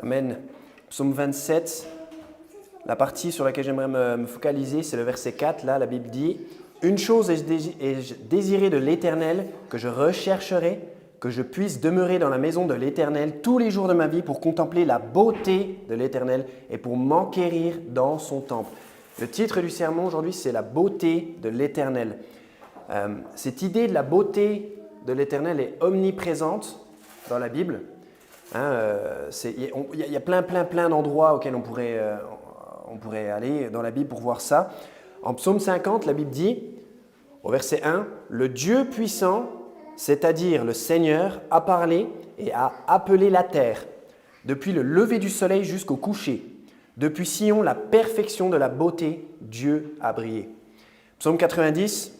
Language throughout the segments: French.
Amen. Psaume 27, la partie sur laquelle j'aimerais me focaliser, c'est le verset 4. Là, la Bible dit « Une chose ai-je désiré de l'Éternel, que je rechercherai, que je puisse demeurer dans la maison de l'Éternel tous les jours de ma vie pour contempler la beauté de l'Éternel et pour m'enquérir dans son temple. » Le titre du sermon aujourd'hui, c'est « La beauté de l'Éternel ». Cette idée de la beauté de l'Éternel est omniprésente dans la Bible. Il y a plein d'endroits auxquels on pourrait aller dans la Bible pour voir ça. En Psaume 50, la Bible dit, au verset 1, « Le Dieu puissant, c'est-à-dire le Seigneur, a parlé et a appelé la terre, depuis le lever du soleil jusqu'au coucher. Depuis Sion, la perfection de la beauté, Dieu a brillé. » Psaume 90,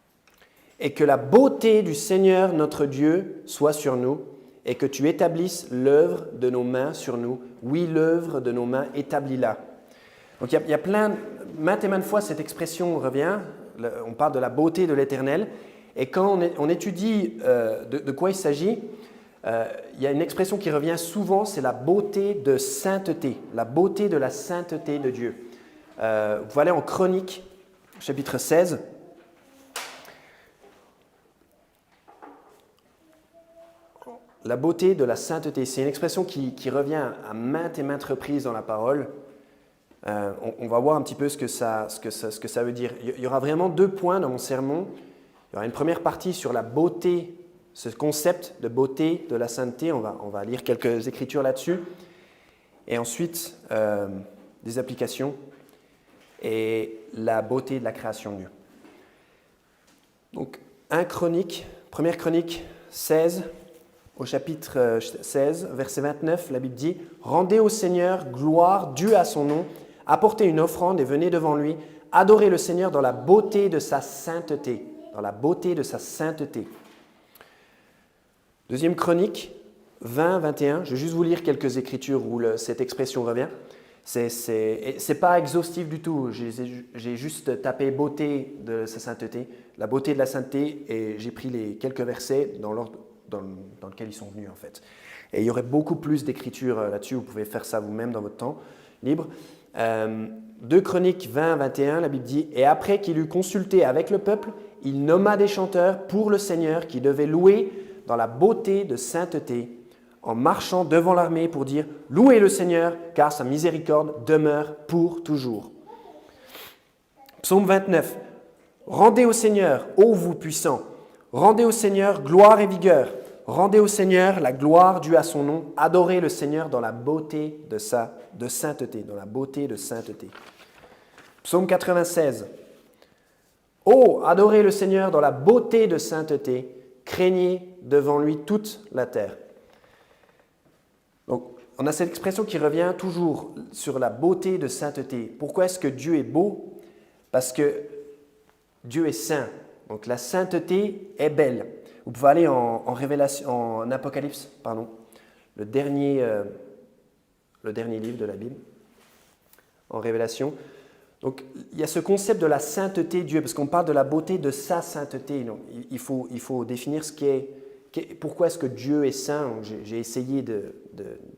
« Et que la beauté du Seigneur notre Dieu soit sur nous, et que tu établisses l'œuvre de nos mains sur nous. Oui, l'œuvre de nos mains, établis-la. » Donc il y a maintes et maintes fois cette expression revient, on parle de la beauté de l'Éternel, et quand on étudie de quoi il s'agit, il y a une expression qui revient souvent, c'est la beauté de sainteté, la beauté de la sainteté de Dieu. Vous pouvez aller en Chroniques, chapitre 16. La beauté de la sainteté, c'est une expression qui revient à maintes et maintes reprises dans la parole. On va voir un petit peu ce que ça veut dire. Il y aura vraiment 2 points dans mon sermon. Il y aura une première partie sur la beauté, ce concept de beauté de la sainteté. On va lire quelques écritures là-dessus. Et ensuite, des applications et la beauté de la création de Dieu. Donc, 1 Chronique 16, au chapitre 16, verset 29, la Bible dit « Rendez au Seigneur gloire due à son nom, apportez une offrande et venez devant lui, adorez le Seigneur dans la beauté de sa sainteté. » Dans la beauté de sa sainteté. 2 Chronique 20, 21, je vais juste vous lire quelques écritures où cette expression revient. C'est pas exhaustif du tout, j'ai juste tapé beauté de sa sainteté, la beauté de la sainteté, et j'ai pris les quelques versets dans l'ordre dans lequel ils sont venus en fait. Et il y aurait beaucoup plus d'écritures là-dessus, vous pouvez faire ça vous-même dans votre temps libre. 2 Chroniques 20, 21, la Bible dit « Et après qu'il eut consulté avec le peuple, il nomma des chanteurs pour le Seigneur qui devaient louer dans la beauté de sainteté, en marchant devant l'armée pour dire « Louez le Seigneur, car sa miséricorde demeure pour toujours. » Psaume 29. « Rendez au Seigneur, ô vous puissants, rendez au Seigneur gloire et vigueur, rendez au Seigneur la gloire due à son nom, adorez le Seigneur dans la beauté de sainteté, dans la beauté de sainteté. » Psaume 96. « Oh, adorez le Seigneur dans la beauté de sainteté, craignez devant lui toute la terre. » Donc, on a cette expression qui revient toujours sur la beauté de sainteté. Pourquoi est-ce que Dieu est beau? Parce que Dieu est saint. Donc, la sainteté est belle. Vous pouvez aller en Apocalypse, le dernier livre de la Bible, en Révélation. Donc, il y a ce concept de la sainteté de Dieu, parce qu'on parle de la beauté de sa sainteté. Donc, il faut définir pourquoi est-ce que Dieu est saint. J'ai essayé de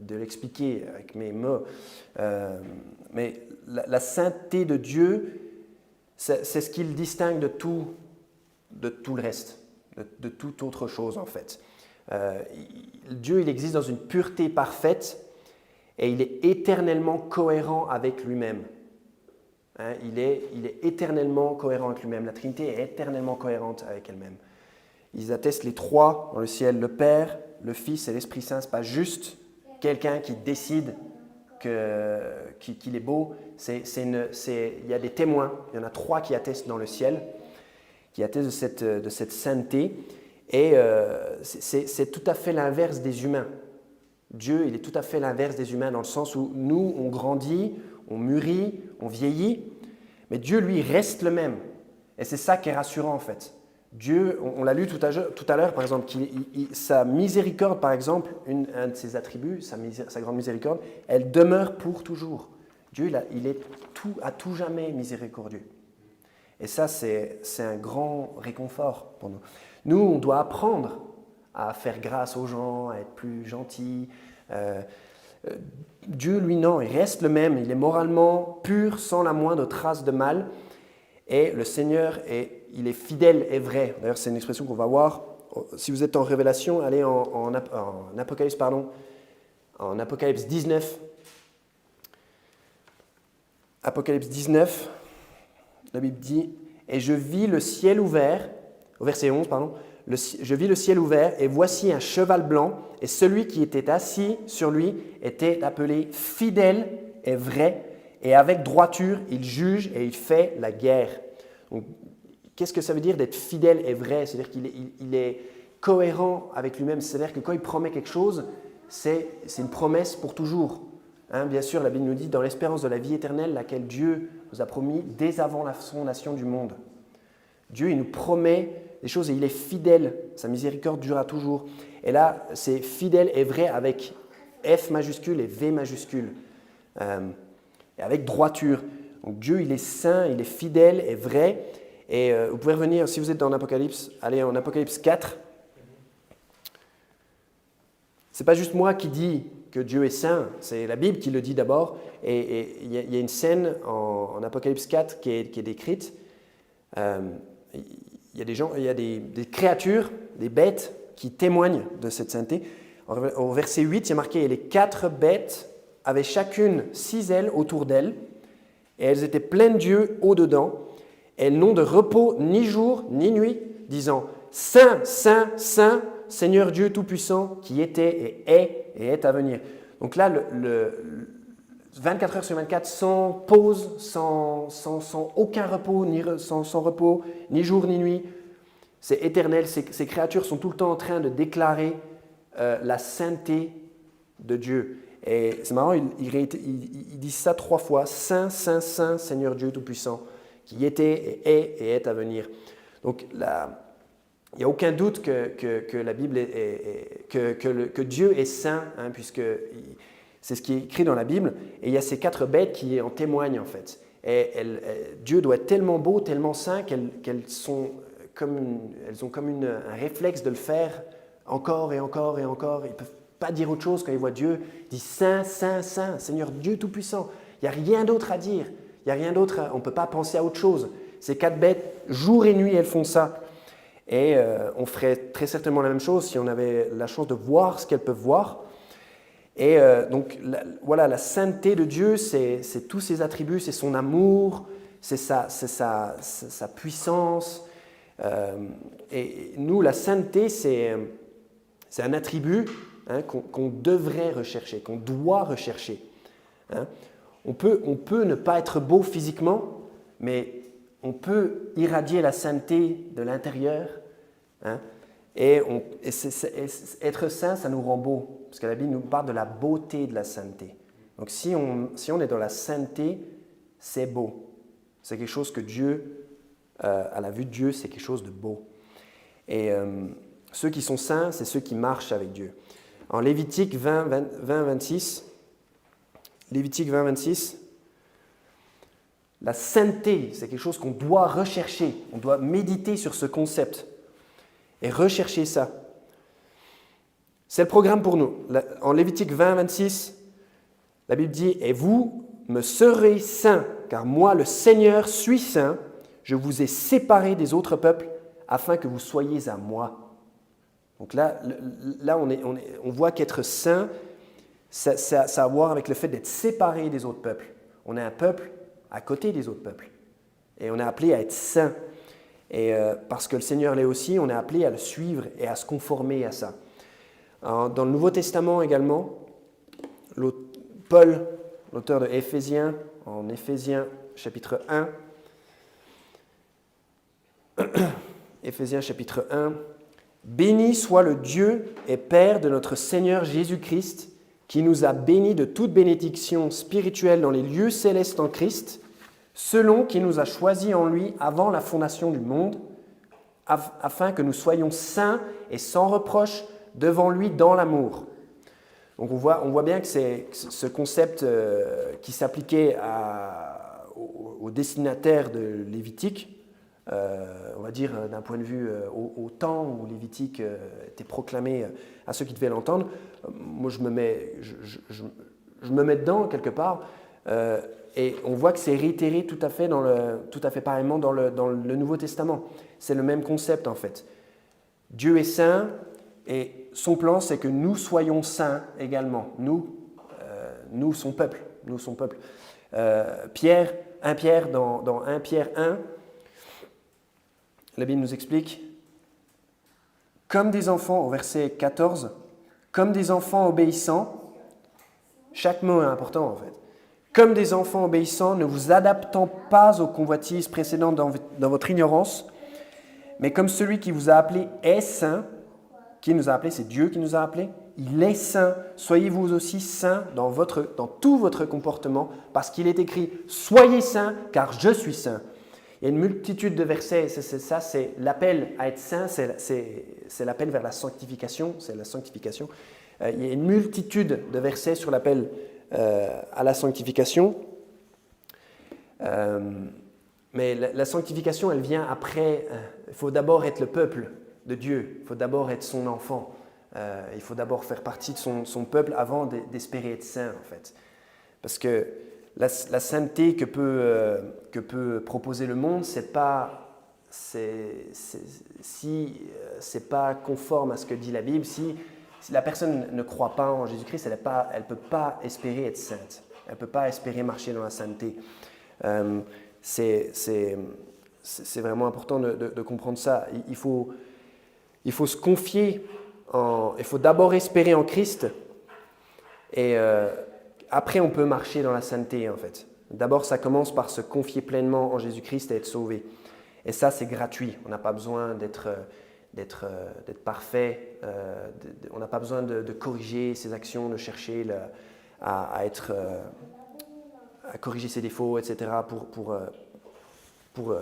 l'expliquer avec mes mots. Mais la sainteté de Dieu, c'est ce qui le distingue de tout le reste, de toute autre chose en fait. Dieu, il existe dans une pureté parfaite et il est éternellement cohérent avec lui-même. Il est éternellement cohérent avec lui-même. La Trinité est éternellement cohérente avec elle-même. Ils attestent les 3 dans le ciel, le Père, le Fils et l'Esprit Saint. Ce n'est pas juste quelqu'un qui décide qu'il est beau. Il y a des témoins, il y en a 3 qui attestent dans le ciel, qui attestent de cette sainteté. Et c'est tout à fait l'inverse des humains. Dieu, il est tout à fait l'inverse des humains dans le sens où nous, on grandit, on mûrit, on vieillit, mais Dieu, lui, reste le même. Et c'est ça qui est rassurant, en fait. Dieu, on l'a lu tout à l'heure, par exemple, sa miséricorde, par exemple, un de ses attributs, sa grande miséricorde, elle demeure pour toujours. Dieu, il est à tout jamais miséricordieux. Et ça, c'est un grand réconfort pour nous. Nous, on doit apprendre à faire grâce aux gens, à être plus gentils. Dieu, lui, non, il reste le même. Il est moralement pur, sans la moindre trace de mal. Et le Seigneur, il est fidèle et vrai. D'ailleurs, c'est une expression qu'on va voir. Si vous êtes en Révélation, allez en Apocalypse, en Apocalypse 19. Apocalypse 19, la Bible dit « Et je vis le ciel ouvert », au verset 11, pardon, « Je vis le ciel ouvert, et voici un cheval blanc, et celui qui était assis sur lui était appelé fidèle et vrai, et avec droiture, il juge et il fait la guerre. » Donc, qu'est-ce que ça veut dire d'être fidèle et vrai? C'est-à-dire qu'il est cohérent avec lui-même. C'est-à-dire que quand il promet quelque chose, c'est une promesse pour toujours. Hein, bien sûr, la Bible nous dit dans l'espérance de la vie éternelle, laquelle Dieu nous a promis dès avant la fondation du monde. Dieu, il nous promet des choses et il est fidèle. Sa miséricorde durera toujours. Et là, c'est fidèle et vrai avec F majuscule et V majuscule. Et avec droiture. Donc Dieu, il est saint, il est fidèle et vrai. Et vous pouvez revenir, si vous êtes dans l'Apocalypse, allez en Apocalypse 4. Ce n'est pas juste moi qui dis que Dieu est saint, c'est la Bible qui le dit d'abord. Et il y a une scène en Apocalypse 4 qui est décrite. Il y a des gens, il y a des créatures, des bêtes qui témoignent de cette sainteté. Au verset 8, il y a marqué « Et les 4 bêtes avaient chacune 6 ailes autour d'elles, et elles étaient pleines d'yeux au-dedans. Elles n'ont de repos ni jour ni nuit, disant « Saint, Saint, Saint, Seigneur Dieu Tout-Puissant, qui était et est à venir. » Donc là, 24 heures sur 24, sans pause, sans aucun repos, sans repos, ni jour ni nuit. C'est éternel. Ces créatures sont tout le temps en train de déclarer la sainteté de Dieu. Et c'est marrant, il dit ça 3 fois. Saint, Saint, Saint, Seigneur Dieu Tout-Puissant, qui était et est à venir. Donc là, il n'y a aucun doute que la Bible que Dieu est saint, hein, puisque c'est ce qui est écrit dans la Bible. Et il y a ces 4 bêtes qui en témoignent en fait. Et Dieu doit être tellement beau, tellement saint qu'elles ont comme un réflexe de le faire encore et encore et encore. Ils ne peuvent pas dire autre chose quand ils voient Dieu. Ils disent Saint, Saint, Saint, Seigneur Dieu Tout-Puissant. Il n'y a rien d'autre à dire. Il n'y a rien d'autre. On ne peut pas penser à autre chose. Ces 4 bêtes, jour et nuit, elles font ça. Et on ferait très certainement la même chose si on avait la chance de voir ce qu'elles peuvent voir. Et donc, voilà, la sainteté de Dieu, c'est tous ses attributs, c'est son amour, c'est sa puissance. Et nous, la sainteté, c'est un attribut hein, qu'on devrait rechercher, qu'on doit rechercher. Hein. On peut ne pas être beau physiquement, mais on peut irradier la sainteté de l'intérieur. Hein, et être saint, ça nous rend beau. Parce que la Bible nous parle de la beauté de la sainteté. Donc si on est dans la sainteté, c'est beau. C'est quelque chose que Dieu, à la vue de Dieu, c'est quelque chose de beau. Et ceux qui sont saints, c'est ceux qui marchent avec Dieu. En Lévitique 20-26, la sainteté, c'est quelque chose qu'on doit rechercher. On doit méditer sur ce concept et rechercher ça. C'est le programme pour nous. En Lévitique 20-26, la Bible dit « Et vous me serez saints, car moi, le Seigneur, suis saint. Je vous ai séparés des autres peuples, afin que vous soyez à moi. » Donc là on voit qu'être saint, ça a à voir avec le fait d'être séparé des autres peuples. On est un peuple à côté des autres peuples. Et on est appelé à être saint. Et parce que le Seigneur l'est aussi, on est appelé à le suivre et à se conformer à ça. Dans le Nouveau Testament également, Paul, l'auteur de Éphésiens, en Éphésiens chapitre 1, Éphésiens chapitre 1, « Béni soit le Dieu et Père de notre Seigneur Jésus-Christ, qui nous a bénis de toute bénédiction spirituelle dans les lieux célestes en Christ, selon qu'il nous a choisis en lui avant la fondation du monde, afin que nous soyons saints et sans reproche devant lui dans l'amour. » Donc on voit bien que c'est ce concept qui s'appliquait au destinataire de Lévitique, on va dire d'un point de vue au temps où Lévitique était proclamé à ceux qui devaient l'entendre. Moi, je me mets dedans quelque part, et on voit que c'est réitéré tout à fait pareillement dans le Nouveau Testament. C'est le même concept en fait. Dieu est saint et son plan, c'est que nous soyons saints également. Nous, son peuple. Pierre, dans 1 Pierre 1, la Bible nous explique, comme des enfants, au verset 14, comme des enfants obéissants, chaque mot est important en fait, comme des enfants obéissants, ne vous adaptant pas aux convoitises précédentes dans votre ignorance, mais comme celui qui vous a appelé est saint, qui nous a appelés, c'est Dieu qui nous a appelés, il est saint, soyez vous aussi saints dans tout votre comportement, parce qu'il est écrit « Soyez saints, car je suis saint ». Il y a une multitude de versets, c'est l'appel à être saint, c'est l'appel vers la sanctification, c'est la sanctification. Il y a une multitude de versets sur l'appel à la sanctification. Mais la sanctification, elle vient après. Il faut d'abord être le peuple de Dieu, il faut d'abord être son enfant, il faut d'abord faire partie de son peuple avant d'espérer être saint, en fait. Parce que la sainteté que peut proposer le monde, si c'est pas conforme à ce que dit la Bible, si la personne ne croit pas en Jésus-Christ, elle ne peut pas espérer être sainte, elle ne peut pas espérer marcher dans la sainteté. C'est vraiment important de comprendre ça. Il faut se confier, il faut d'abord espérer en Christ et après on peut marcher dans la sainteté en fait. D'abord ça commence par se confier pleinement en Jésus-Christ et être sauvé. Et ça c'est gratuit, on n'a pas besoin d'être parfait, on n'a pas besoin de corriger ses actions, de chercher à corriger ses défauts, etc. pour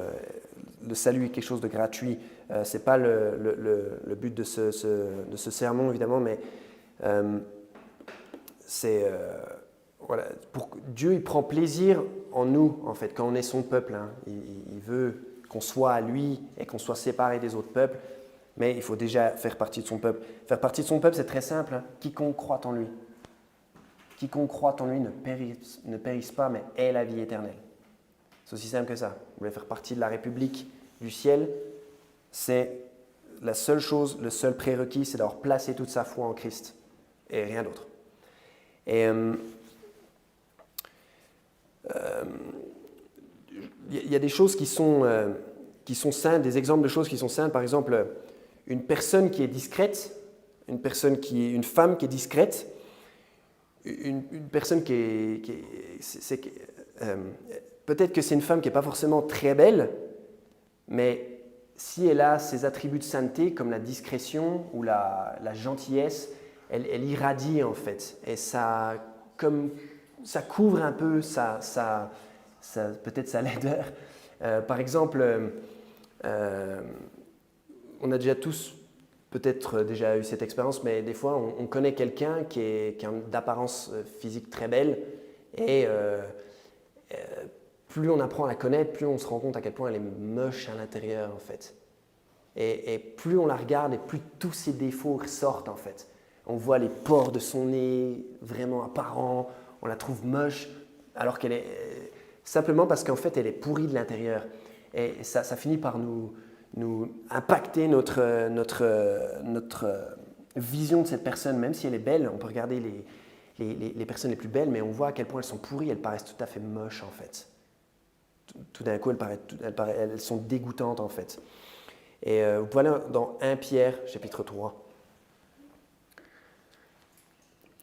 le salut est quelque chose de gratuit. Ce n'est pas le but de ce sermon, évidemment, mais voilà, Dieu il prend plaisir en nous, en fait, quand on est son peuple. Hein. Il veut qu'on soit à lui et qu'on soit séparé des autres peuples, mais il faut déjà faire partie de son peuple. Faire partie de son peuple, c'est très simple. Hein. Quiconque croit en lui. Quiconque croit en lui ne périsse pas, mais ait la vie éternelle. C'est aussi simple que ça. Vous voulez faire partie de la République du ciel, c'est la seule chose, le seul prérequis, c'est d'avoir placé toute sa foi en Christ et rien d'autre. Et il y a des choses qui sont saintes, des exemples de choses qui sont saintes. Par exemple, une personne qui est discrète, une femme qui est discrète, une personne peut-être que c'est une femme qui n'est pas forcément très belle, mais si elle a ses attributs de sainteté comme la discrétion ou la gentillesse, elle irradie en fait. Et ça couvre un peu peut-être sa laideur. Par exemple, on a déjà tous peut-être déjà eu cette expérience, mais des fois on connaît quelqu'un qui est d'apparence physique très belle et plus on apprend à la connaître, plus on se rend compte à quel point elle est moche à l'intérieur en fait. Et plus on la regarde et plus tous ses défauts ressortent en fait. On voit les pores de son nez vraiment apparents, on la trouve moche alors qu'elle est simplement parce qu'en fait elle est pourrie de l'intérieur. Et ça finit par nous impacter notre vision de cette personne, même si elle est belle. On peut regarder les personnes les plus belles, mais on voit à quel point elles sont pourries, elles paraissent tout à fait moches en fait. Tout d'un coup, elles sont dégoûtantes en fait. Et vous pouvez aller dans 1 Pierre, chapitre 3.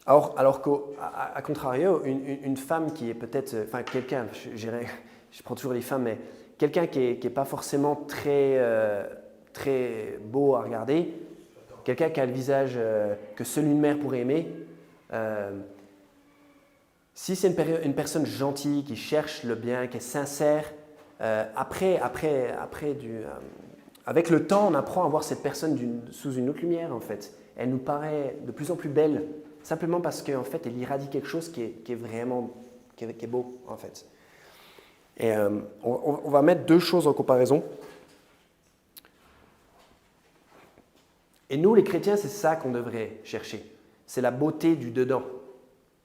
Alors qu'à contrario, une femme qui est peut-être, enfin quelqu'un, je prends toujours les femmes, mais quelqu'un qui est pas forcément très beau à regarder, quelqu'un qui a le visage que seule une mère pourrait aimer, si c'est une personne gentille, qui cherche le bien, qui est sincère, avec le temps, on apprend à voir cette personne sous une autre lumière en fait. Elle nous paraît de plus en plus belle, simplement parce qu'en fait, elle irradie quelque chose qui est vraiment qui est beau en fait. Et on va mettre deux choses en comparaison. Et nous, les chrétiens, c'est ça qu'on devrait chercher. C'est la beauté du dedans.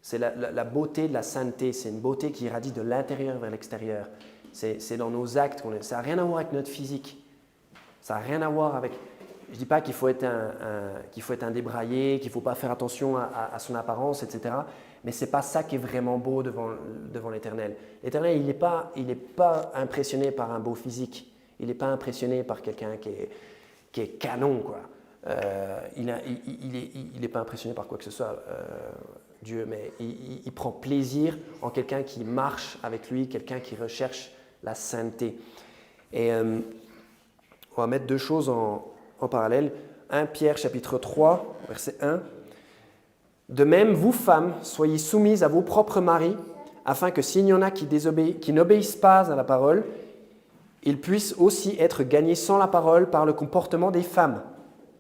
C'est la beauté de la sainteté. C'est une beauté qui irradie de l'intérieur vers l'extérieur. C'est dans nos actes. Ça n'a rien à voir avec notre physique. Ça n'a rien à voir avec... Je ne dis pas qu'il faut être un débraillé, qu'il ne faut pas faire attention à son apparence, etc. Mais ce n'est pas ça qui est vraiment beau devant l'Éternel. L'Éternel, il n'est pas impressionné par un beau physique. Il n'est pas impressionné par quelqu'un qui est canon, quoi. Il n'est pas impressionné par quoi que ce soit, Dieu, mais il prend plaisir en quelqu'un qui marche avec lui, quelqu'un qui recherche la sainteté. Et on va mettre deux choses en parallèle. 1 Pierre chapitre 3, verset 1. De même, vous femmes, soyez soumises à vos propres maris, afin que s'il y en a qui n'obéissent pas à la parole, ils puissent aussi être gagnés sans la parole par le comportement des femmes.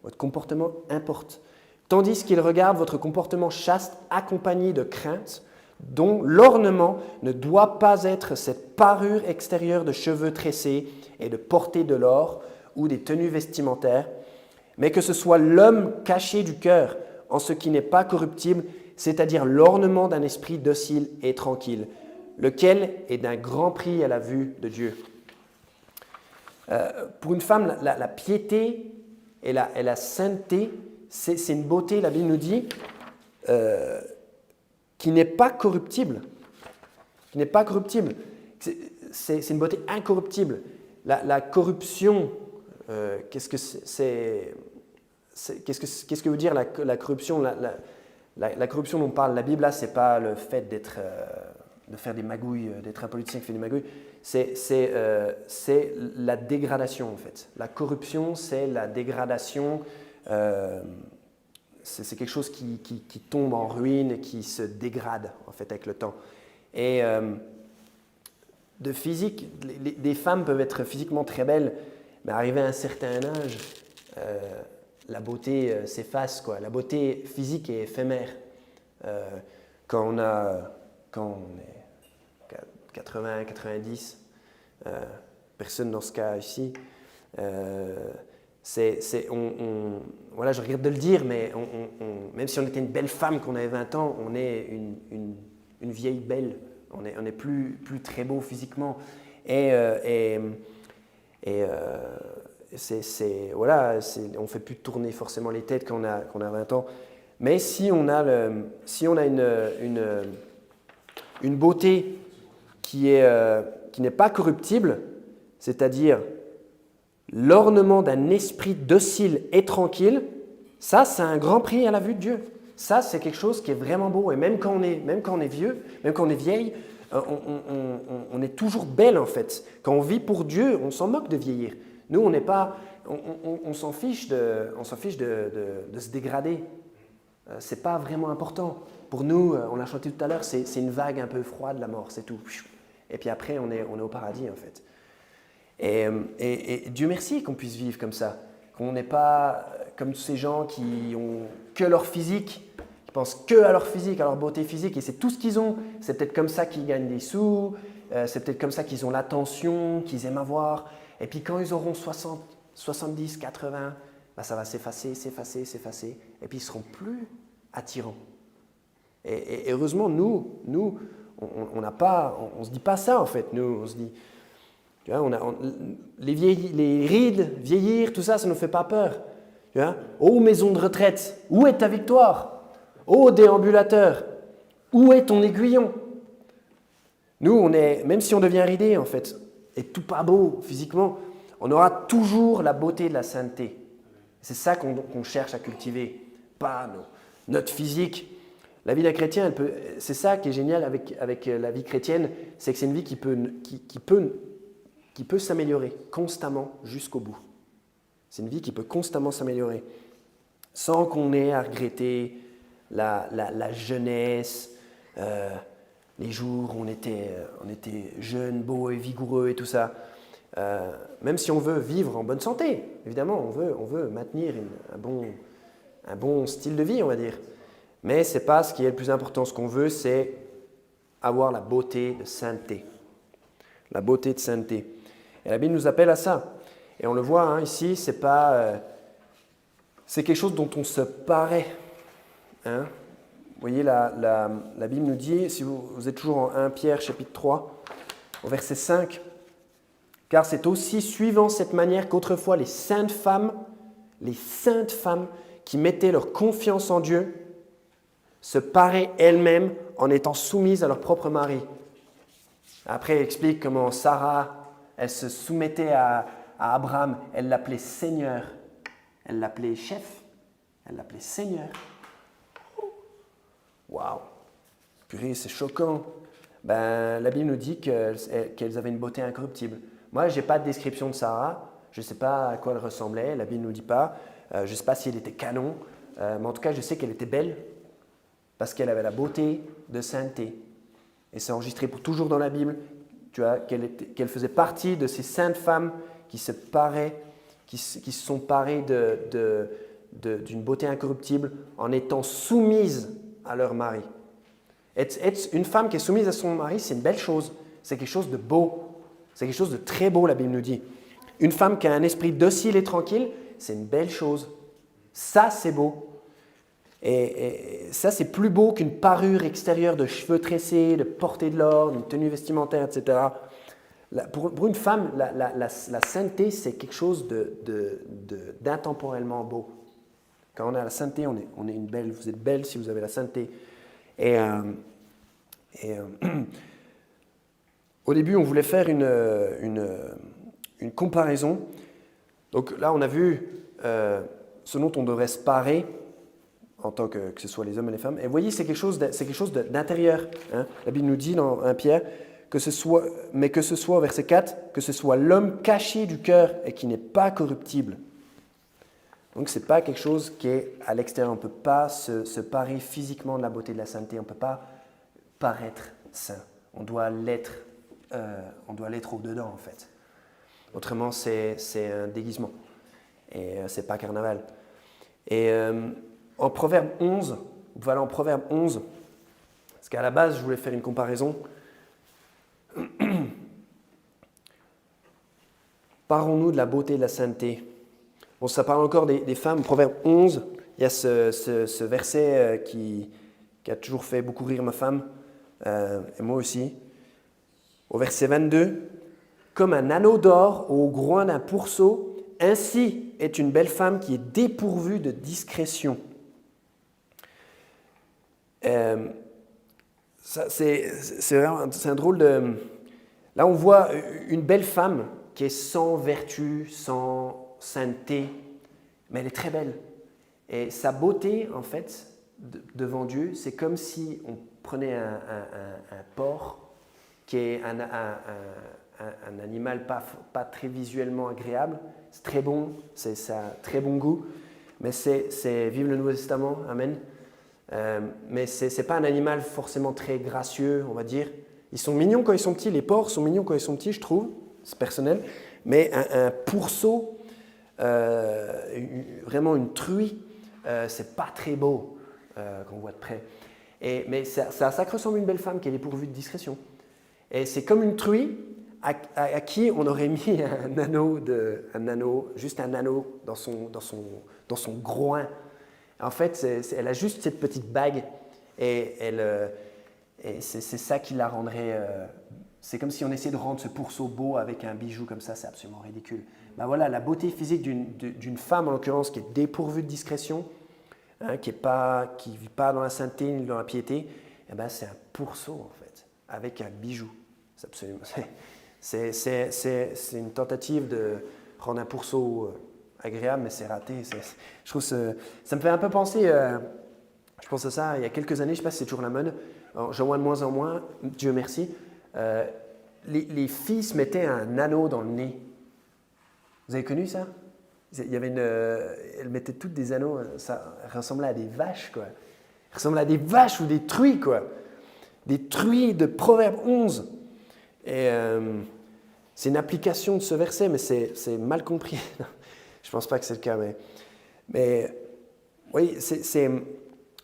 Votre comportement importe. Tandis qu'ils regardent votre comportement chaste accompagné de crainte, dont l'ornement ne doit pas être cette parure extérieure de cheveux tressés et de porter de l'or ou des tenues vestimentaires, mais que ce soit l'homme caché du cœur en ce qui n'est pas corruptible, c'est-à-dire l'ornement d'un esprit docile et tranquille, lequel est d'un grand prix à la vue de Dieu. Pour une femme, la piété et la sainteté, c'est une beauté, la Bible nous dit, qui n'est pas corruptible. Qui n'est pas corruptible. C'est une beauté incorruptible. La corruption, qu'est-ce que veut dire la corruption? La corruption dont parle la Bible, là, ce n'est pas le fait de faire des magouilles, d'être un politicien qui fait des magouilles. C'est la dégradation, en fait. La corruption, c'est la dégradation. C'est quelque chose qui tombe en ruine et qui se dégrade, en fait, avec le temps. Et de physique, des femmes peuvent être physiquement très belles, mais arrivé à un certain âge, la beauté s'efface, quoi. La beauté physique est éphémère. Quand on est 80, 90, personne dans ce cas ici, voilà, je regrette de le dire, mais même si on était une belle femme, qu'on avait 20 ans, on est une vieille belle. On est plus très beau physiquement. Voilà, on ne fait plus tourner forcément les têtes quand on a 20 ans. Mais si on a une beauté qui n'est pas corruptible, c'est-à-dire l'ornement d'un esprit docile et tranquille, ça, c'est un grand prix à la vue de Dieu. Ça, c'est quelque chose qui est vraiment beau. Et même quand on est vieux, même quand on est vieille, on est toujours belle, en fait. Quand on vit pour Dieu, on s'en moque de vieillir. Nous, on s'en fiche de se dégrader. C'est pas vraiment important. Pour nous, on l'a chanté tout à l'heure, c'est une vague un peu froide, la mort, c'est tout. Et puis après, on est au paradis, en fait. Et Dieu merci qu'on puisse vivre comme ça. Qu'on n'est pas comme tous ces gens qui ont que leur physique, qui pensent que à leur physique, à leur beauté physique, et c'est tout ce qu'ils ont. C'est peut-être comme ça qu'ils gagnent des sous, c'est peut-être comme ça qu'ils ont l'attention, qu'ils aiment avoir. Et puis quand ils auront 60, 70, 80, ça va s'effacer, et puis ils ne seront plus attirants. Et heureusement, nous on ne se dit pas ça en fait. Nous, on se dit, tu vois, les rides, vieillir, tout ça, ça ne nous fait pas peur. Tu vois, ô maison de retraite, où est ta victoire? Ô déambulateur, où est ton aiguillon? Nous, même si on devient ridé en fait, et tout pas beau physiquement, on aura toujours la beauté de la sainteté. C'est ça qu'on cherche à cultiver, pas notre physique. La vie d'un chrétien, c'est ça qui est génial avec la vie chrétienne, c'est que c'est une vie qui peut s'améliorer constamment jusqu'au bout. C'est une vie qui peut constamment s'améliorer, sans qu'on ait à regretter la jeunesse, les jours où on était jeune, beau et vigoureux et tout ça. Même si on veut vivre en bonne santé, évidemment, on veut maintenir un bon style de vie, on va dire. Mais ce n'est pas ce qui est le plus important. Ce qu'on veut, c'est avoir la beauté de sainteté. La beauté de sainteté. Et la Bible nous appelle à ça. Et on le voit ici, c'est pas c'est quelque chose dont on se paraît. Hein? Vous voyez, la Bible nous dit, si vous êtes toujours en 1 Pierre chapitre 3, au verset 5, « Car c'est aussi suivant cette manière qu'autrefois les saintes femmes qui mettaient leur confiance en Dieu, se paraient elles-mêmes en étant soumises à leur propre mari. » Après, il explique comment Sarah, elle se soumettait à Abraham, elle l'appelait Seigneur, elle l'appelait chef, elle l'appelait Seigneur. Waouh! Purée, c'est choquant. La Bible nous dit qu'elles avaient une beauté incorruptible. Moi, je n'ai pas de description de Sarah, je ne sais pas à quoi elle ressemblait, la Bible ne nous dit pas, je ne sais pas si elle était canon, mais en tout cas, je sais qu'elle était belle parce qu'elle avait la beauté de sainteté. Et c'est enregistré pour toujours dans la Bible, tu vois, qu'elle faisait partie de ces saintes femmes qui se sont parées d'une beauté incorruptible en étant soumises à leur mari. Être une femme qui est soumise à son mari, c'est une belle chose, c'est quelque chose de beau, c'est quelque chose de très beau, la Bible nous dit. Une femme qui a un esprit docile et tranquille, c'est une belle chose. Ça, c'est beau. Et ça, c'est plus beau qu'une parure extérieure de cheveux tressés, de porter de l'or, d'une tenue vestimentaire, etc. Pour une femme, la sainteté, c'est quelque chose d'intemporellement beau. Quand on a la sainteté, on est une belle. Vous êtes belle si vous avez la sainteté. Au début, on voulait faire une comparaison. Donc là, on a vu ce dont on devrait se parer en tant que ce soit les hommes et les femmes. Et vous voyez, c'est quelque chose d'intérieur. Hein. La Bible nous dit dans 1 Pierre, que ce soit au verset 4, que ce soit l'homme caché du cœur et qui n'est pas corruptible. Donc, ce n'est pas quelque chose qui est à l'extérieur. On ne peut pas se parer physiquement de la beauté de la sainteté. On ne peut pas paraître saint. On doit l'être au-dedans, en fait. Autrement, c'est un déguisement. Et ce n'est pas carnaval. Et en Proverbe 11, voilà en Proverbe 11, parce qu'à la base, je voulais faire une comparaison. Parlons-nous de la beauté et de la sainteté. Bon, ça parle encore des femmes. Proverbe 11, il y a ce verset qui a toujours fait beaucoup rire ma femme, et moi aussi. Au verset 22, « Comme un anneau d'or au groin d'un pourceau, ainsi est une belle femme qui est dépourvue de discrétion. » C'est un drôle de... Là, on voit une belle femme qui est sans vertu, sans sainteté, mais elle est très belle. Et sa beauté, en fait, devant Dieu, c'est comme si on prenait un porc, qui est un animal pas très visuellement agréable. C'est très bon, ça a très bon goût, mais c'est vive le Nouveau Testament, amen. Mais ce n'est pas un animal forcément très gracieux, on va dire. Ils sont mignons quand ils sont petits, les porcs sont mignons quand ils sont petits, je trouve, c'est personnel. Mais un pourceau, vraiment une truie, c'est pas très beau qu'on voit de près. Mais ça ressemble à une belle femme qui est dépourvue de discrétion. Et c'est comme une truie à qui on aurait mis juste un anneau dans son groin. En fait, elle a juste cette petite bague et c'est ça qui la rendrait... c'est comme si on essayait de rendre ce pourceau beau avec un bijou comme ça, c'est absolument ridicule. Ben voilà, la beauté physique d'une femme, en l'occurrence, qui est dépourvue de discrétion, hein, qui ne vit pas dans la sainteté ni dans la piété, eh ben, c'est un pourceau, en fait, avec un bijou. C'est absolument... C'est une tentative de rendre un pourceau... agréable, mais c'est raté. Je trouve ça me fait un peu penser, je pense à ça il y a quelques années, je ne sais pas si c'est toujours la mode, j'en vois de moins en moins, Dieu merci, les filles se mettaient un anneau dans le nez. Vous avez connu ça? Il y avait elles mettaient toutes des anneaux, ça ressemblait à des vaches, quoi. Ça ressemblait à des vaches ou des truies, quoi. Des truies de Proverbe 11. Et c'est une application de ce verset, mais c'est mal compris. Je ne pense pas que c'est le cas, mais oui, c'est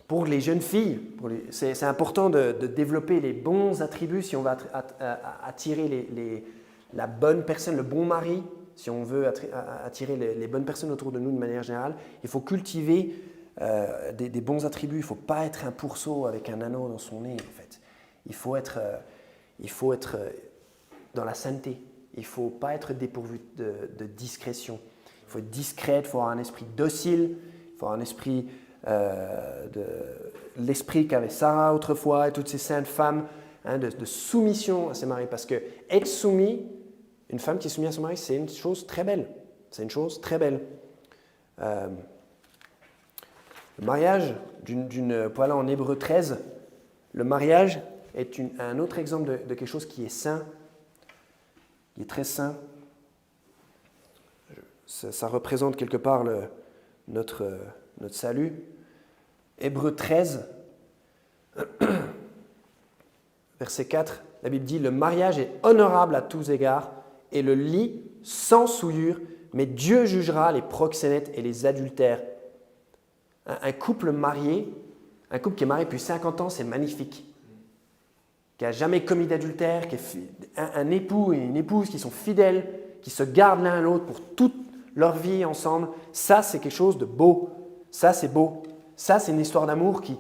pour les jeunes filles, c'est important de développer les bons attributs si on va attirer la bonne personne, le bon mari si on veut attirer les bonnes personnes autour de nous de manière générale, il faut cultiver des bons attributs. Il ne faut pas être un pourceau avec un anneau dans son nez, en fait. Il faut être dans la sainteté. Il ne faut pas être dépourvu de discrétion. Il faut être discret, il faut avoir un esprit docile, il faut avoir un esprit l'esprit qu'avait Sarah autrefois et toutes ces saintes femmes, de soumission à ses maris. Parce que être soumis, une femme qui est soumise à son mari, c'est une chose très belle. C'est une chose très belle. Le mariage, voilà en Hébreux 13, le mariage est un autre exemple de quelque chose qui est saint, qui est très saint. Ça représente quelque part notre salut. Hébreux 13, verset 4, la Bible dit « Le mariage est honorable à tous égards et le lit sans souillure, mais Dieu jugera les proxénètes et les adultères. » Un couple marié, un couple qui est marié depuis 50 ans, c'est magnifique. Qui n'a jamais commis d'adultère, un époux et une épouse qui sont fidèles, qui se gardent l'un à l'autre pour toute leur vie ensemble, ça c'est quelque chose de beau. Ça c'est beau. Ça c'est une histoire d'amour qui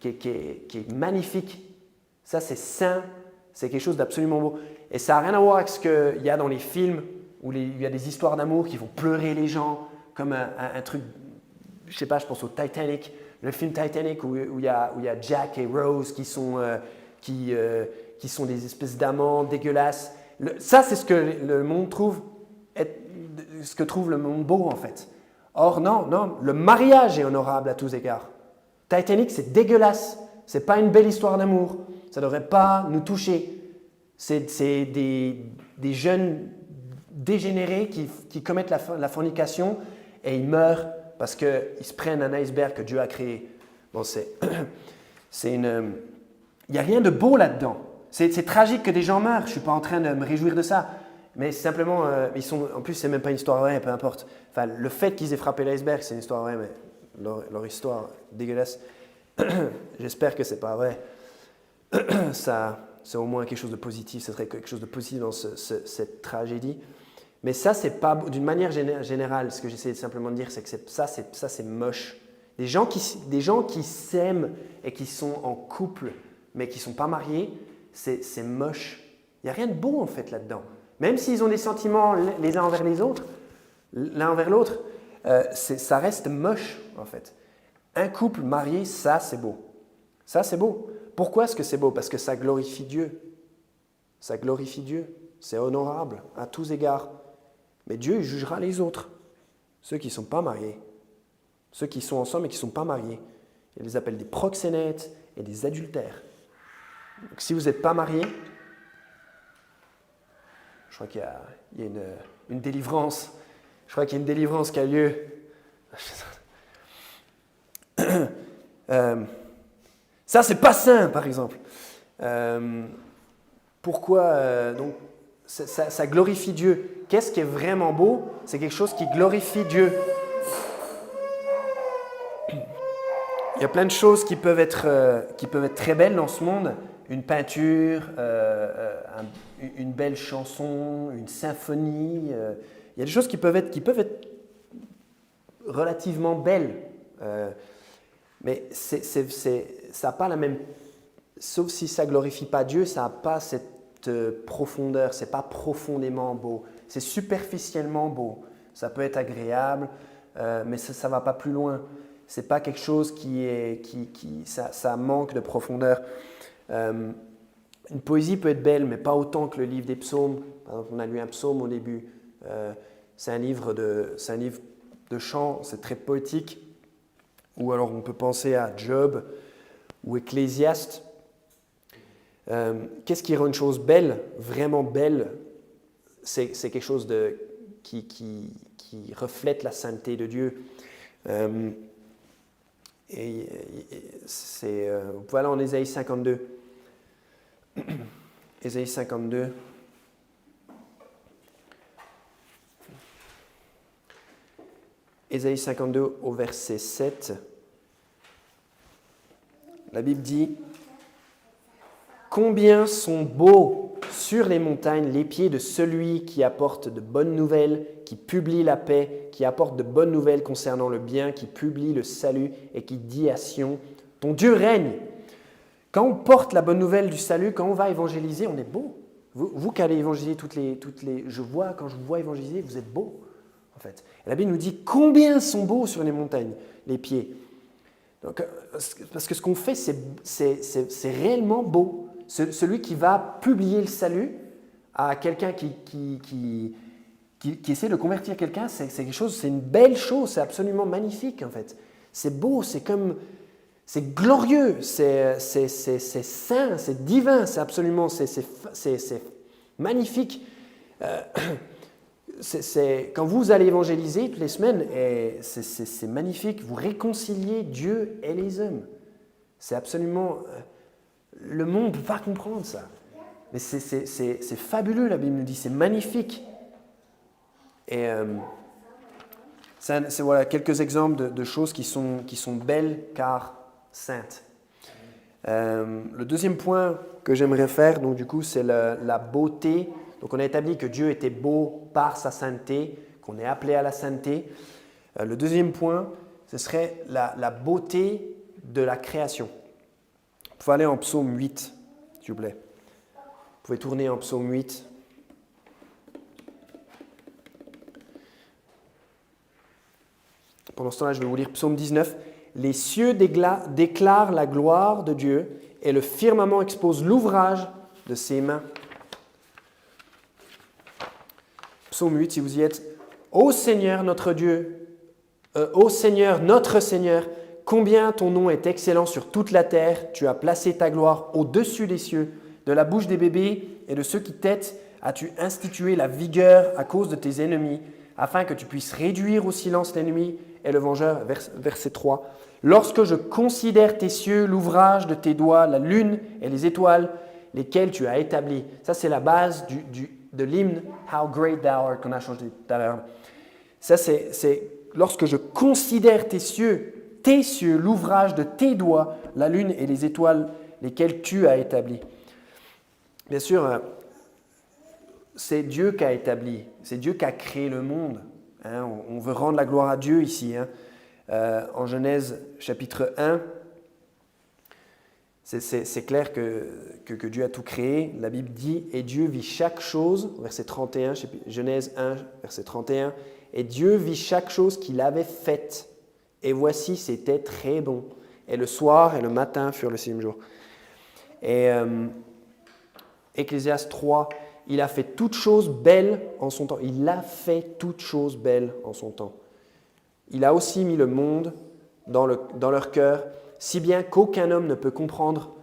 est magnifique. Ça c'est saint, c'est quelque chose d'absolument beau. Et ça n'a rien à voir avec ce qu'il y a dans les films où il y a des histoires d'amour qui font pleurer les gens, comme un truc, je sais pas, je pense au Titanic, le film Titanic où il y a Jack et Rose qui sont des espèces d'amants dégueulasses. Ça c'est ce que le monde trouve, ce que trouve le monde beau en fait. Or non, le mariage est honorable à tous égards. Titanic c'est dégueulasse, c'est pas une belle histoire d'amour, ça ne devrait pas nous toucher. C'est des jeunes dégénérés qui commettent la fornication et ils meurent parce qu'ils se prennent un iceberg que Dieu a créé. Bon, il n'y a rien de beau là-dedans. C'est tragique que des gens meurent, je ne suis pas en train de me réjouir de ça. Mais c'est simplement, en plus, ce n'est même pas une histoire vraie, peu importe. Enfin, le fait qu'ils aient frappé l'iceberg, c'est une histoire vraie, mais leur histoire dégueulasse, j'espère que ce n'est pas vrai. Ça, c'est au moins quelque chose de positif, ce serait quelque chose de positif dans cette tragédie. Mais ça, c'est pas, d'une manière générale, ce que j'essaie simplement de dire, c'est que ça, c'est moche. Des gens qui s'aiment et qui sont en couple, mais qui ne sont pas mariés, c'est moche. Il n'y a rien de beau en fait là-dedans. Même s'ils ont des sentiments les uns envers les autres, l'un envers l'autre, ça reste moche en fait. Un couple marié, ça c'est beau. Ça c'est beau. Pourquoi est-ce que c'est beau? Parce que ça glorifie Dieu. Ça glorifie Dieu. C'est honorable à tous égards. Mais Dieu il jugera les autres, ceux qui ne sont pas mariés. Ceux qui sont ensemble et qui ne sont pas mariés. Il les appelle des proxénètes et des adultères. Donc, si vous n'êtes pas marié, je crois qu'il y a une délivrance. Je crois qu'il y a une délivrance qui a lieu. Ça, c'est pas sain, par exemple. Pourquoi donc ça glorifie Dieu. Qu'est-ce qui est vraiment beau? C'est quelque chose qui glorifie Dieu. Il y a plein de choses qui peuvent être très belles dans ce monde. Une peinture, une belle chanson, une symphonie. Il y a des choses qui peuvent être relativement belles. Mais ça n'a pas la même... Sauf si ça ne glorifie pas Dieu, ça n'a pas cette profondeur. Ce n'est pas profondément beau. C'est superficiellement beau. Ça peut être agréable, mais ça ne va pas plus loin. Ce n'est pas quelque chose ça manque de profondeur. Une poésie peut être belle, mais pas autant que le livre des psaumes. Par exemple, on a lu un psaume au début. C'est un livre de chants, c'est très poétique. Ou alors on peut penser à Job ou Ecclésiaste. Qu'est-ce qui rend une chose belle, vraiment belle? C'est quelque chose qui reflète la sainteté de Dieu. Voilà en Ésaïe 52. Ésaïe 52. Ésaïe 52 au verset 7. La Bible dit « Combien sont beaux sur les montagnes les pieds de celui qui apporte de bonnes nouvelles, qui publie la paix, qui apporte de bonnes nouvelles concernant le bien, qui publie le salut et qui dit à Sion, ton Dieu règne. Quand on porte la bonne nouvelle du salut, quand on va évangéliser, on est beau. Vous qui allez évangéliser quand je vous vois évangéliser, vous êtes beau, en fait. Et la Bible nous dit combien sont beaux sur les montagnes, les pieds. Donc, parce que ce qu'on fait, c'est réellement beau. Celui qui va publier le salut à quelqu'un qui essaie de convertir quelqu'un, c'est quelque chose, c'est une belle chose, c'est absolument magnifique, en fait. C'est beau, c'est glorieux, c'est saint, c'est divin, c'est absolument, c'est magnifique. Quand vous allez évangéliser toutes les semaines, c'est magnifique, vous réconciliez Dieu et les hommes. C'est absolument... Le monde ne peut pas comprendre ça. Mais c'est fabuleux, la Bible nous dit, c'est magnifique. Et c'est voilà, quelques exemples de choses qui sont belles car saintes. Le deuxième point que j'aimerais faire, donc du coup, c'est la beauté. Donc on a établi que Dieu était beau par sa sainteté, qu'on est appelé à la sainteté. Le deuxième point, ce serait la beauté de la création. Vous pouvez aller en psaume 8, s'il vous plaît. Vous pouvez tourner en psaume 8. Pendant ce temps-là, je vais vous lire psaume 19. Les cieux déclarent la gloire de Dieu et le firmament expose l'ouvrage de ses mains. Psaume 8, si vous y êtes. Ô Seigneur notre Dieu, ô Seigneur notre Seigneur, combien ton nom est excellent sur toute la terre. Tu as placé ta gloire au-dessus des cieux. De la bouche des bébés et de ceux qui têtent, as-tu institué la vigueur à cause de tes ennemis, afin que tu puisses réduire au silence l'ennemi et le vengeur. Verset 3. Lorsque je considère tes cieux, l'ouvrage de tes doigts, la lune et les étoiles, lesquelles tu as établis. Ça, c'est la base de l'hymne « How great thou art » qu'on a chanté tout à l'heure. Ça, c'est lorsque je considère tes cieux, l'ouvrage de tes doigts, la lune et les étoiles, lesquelles tu as établis. Bien sûr, c'est Dieu qui a établi, c'est Dieu qui a créé le monde. Hein, on veut rendre la gloire à Dieu ici. Hein. En Genèse chapitre 1, c'est clair que Dieu a tout créé. La Bible dit « Et Dieu vit chaque chose », verset 31, Genèse 1, verset 31, « Et Dieu vit chaque chose qu'il avait faite. Et voici, c'était très bon. Et le soir et le matin furent le 6e jour. » Et Ecclésiaste 3, il a fait toutes choses belles en son temps. Il a fait toutes choses belles en son temps. Il a aussi mis le monde dans leur cœur, si bien qu'aucun homme ne peut comprendre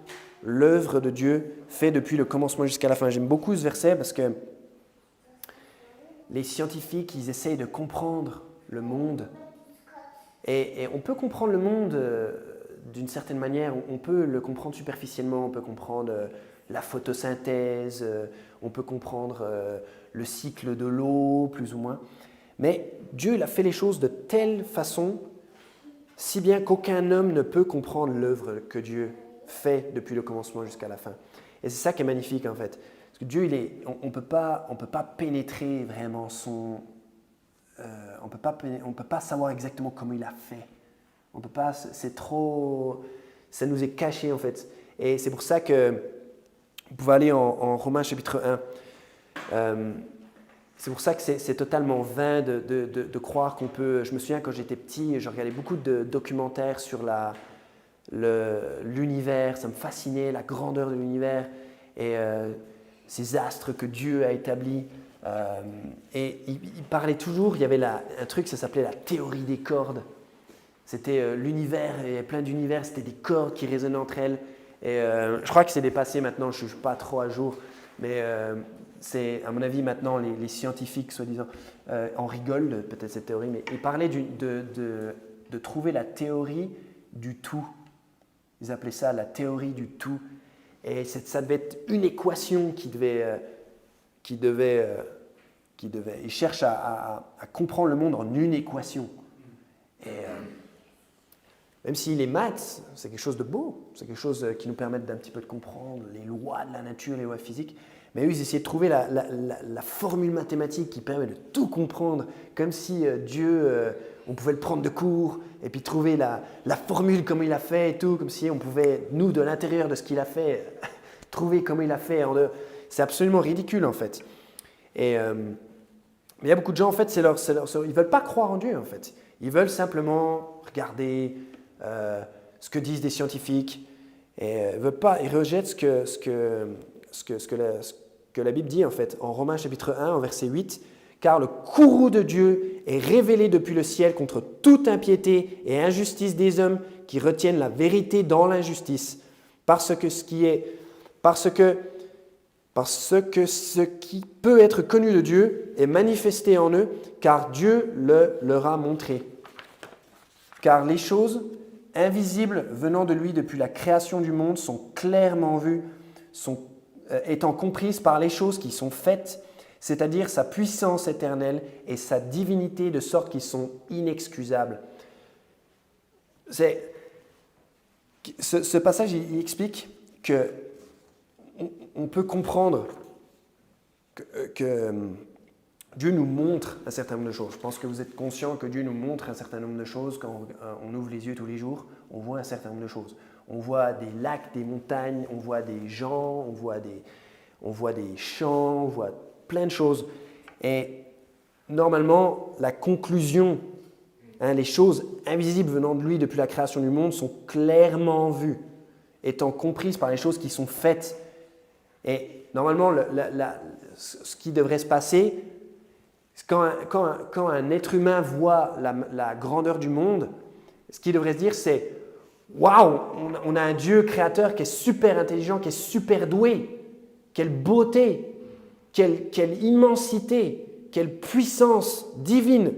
l'œuvre de Dieu faite depuis le commencement jusqu'à la fin. J'aime beaucoup ce verset parce que les scientifiques, ils essayent de comprendre le monde. Et on peut comprendre le monde d'une certaine manière. On peut le comprendre superficiellement, on peut comprendre la photosynthèse, on peut comprendre le cycle de l'eau, plus ou moins. Mais Dieu il a fait les choses de telle façon, si bien qu'aucun homme ne peut comprendre l'œuvre que Dieu fait depuis le commencement jusqu'à la fin. Et c'est ça qui est magnifique en fait. Parce que Dieu, on peut pas pénétrer vraiment son... on peut pas savoir exactement comment il a fait. On peut pas, c'est trop... Ça nous est caché en fait. Et c'est pour ça que vous pouvez aller en Romains chapitre 1. C'est pour ça que c'est totalement vain de croire qu'on peut... Je me souviens quand j'étais petit, je regardais beaucoup de documentaires sur l'univers. Ça me fascinait, la grandeur de l'univers et ces astres que Dieu a établis. Et il parlait toujours, il y avait un truc, ça s'appelait la théorie des cordes. C'était l'univers, il y avait plein d'univers, c'était des cordes qui résonnaient entre elles. Et je crois que c'est dépassé maintenant, je ne suis pas trop à jour, mais c'est, à mon avis, maintenant, les scientifiques, soi-disant, en rigolent de peut-être cette théorie, mais ils parlaient de trouver la théorie du tout. Ils appelaient ça la théorie du tout. Et ça devait être une équation qui devait ils cherchent à comprendre le monde en une équation. Et Même si les maths, c'est quelque chose de beau, c'est quelque chose qui nous permet d'un petit peu de comprendre les lois de la nature, les lois physiques, mais eux, ils essayaient de trouver la formule mathématique qui permet de tout comprendre, comme si Dieu, on pouvait le prendre de court, et puis trouver la formule comme il a fait et tout, comme si on pouvait, nous, de l'intérieur de ce qu'il a fait, trouver comme il a fait. C'est absolument ridicule, en fait. Mais il y a beaucoup de gens, en fait, ils ne veulent pas croire en Dieu, en fait. Ils veulent simplement regarder ce que disent des scientifiques et ils rejettent ce que la Bible dit, en fait, en Romains chapitre 1, en verset 8. « Car le courroux de Dieu est révélé depuis le ciel contre toute impiété et injustice des hommes qui retiennent la vérité dans l'injustice, parce que ce qui peut être connu de Dieu est manifesté en eux, car Dieu le leur a montré. Car les choses invisibles venant de lui depuis la création du monde sont clairement vues, étant comprises par les choses qui sont faites, c'est-à-dire sa puissance éternelle et sa divinité, de sorte qu'ils sont inexcusables. » Ce passage, il explique que on peut comprendre que Dieu nous montre un certain nombre de choses. Je pense que vous êtes conscient que Dieu nous montre un certain nombre de choses. Quand on ouvre les yeux tous les jours, on voit un certain nombre de choses. On voit des lacs, des montagnes, on voit des gens, on voit des champs, on voit plein de choses. Et normalement, la conclusion, les choses invisibles venant de lui depuis la création du monde sont clairement vues, étant comprises par les choses qui sont faites. Et normalement, ce qui devrait se passer, quand un être humain voit la grandeur du monde, ce qu'il devrait se dire, c'est « Waouh, on a un Dieu créateur qui est super intelligent, qui est super doué. Quelle beauté, quelle immensité, quelle puissance divine. »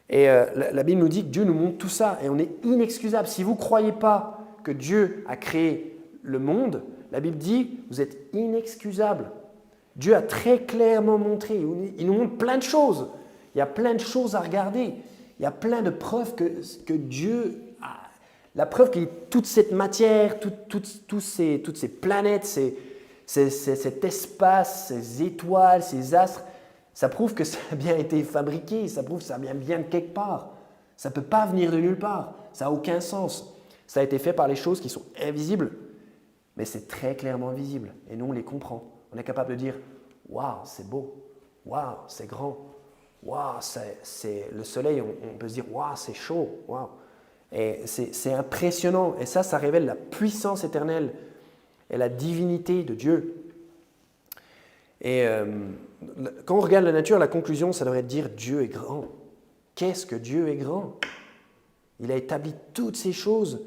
Et la Bible nous dit que Dieu nous montre tout ça et on est inexcusable. Si vous ne croyez pas que Dieu a créé le monde, la Bible dit vous êtes inexcusable. Dieu a très clairement montré, il nous montre plein de choses. Il y a plein de choses à regarder. Il y a plein de preuves que Dieu a. La preuve que toute cette matière, toutes ces planètes, cet espace, ces étoiles, ces astres, ça prouve que ça a bien été fabriqué, ça prouve que ça vient bien de quelque part. Ça ne peut pas venir de nulle part, ça n'a aucun sens. Ça a été fait par les choses qui sont invisibles, mais c'est très clairement visible et nous on les comprend. On est capable de dire « Waouh, c'est beau, waouh, c'est grand, waouh, c'est le soleil, on peut se dire « Waouh, c'est chaud, waouh ». Et c'est impressionnant et ça révèle la puissance éternelle et la divinité de Dieu. Et quand on regarde la nature, la conclusion, ça devrait être dire Dieu est grand. Qu'est-ce que Dieu est grand? Il a établi toutes ces choses.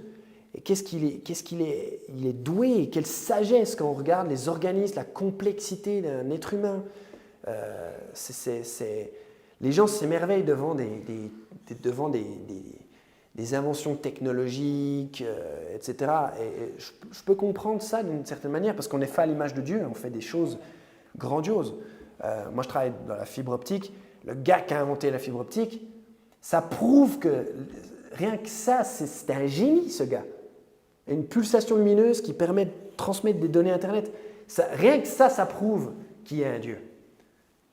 Et il est doué, quelle sagesse quand on regarde les organismes, la complexité d'un être humain. Les gens s'émerveillent devant des inventions technologiques, etc. Et je peux comprendre ça d'une certaine manière parce qu'on est fait à l'image de Dieu, on fait des choses grandioses. Moi, je travaille dans la fibre optique. Le gars qui a inventé la fibre optique, ça prouve que rien que ça, c'est un génie, ce gars. Une pulsation lumineuse qui permet de transmettre des données Internet. Rien que ça prouve qu'il y a un Dieu.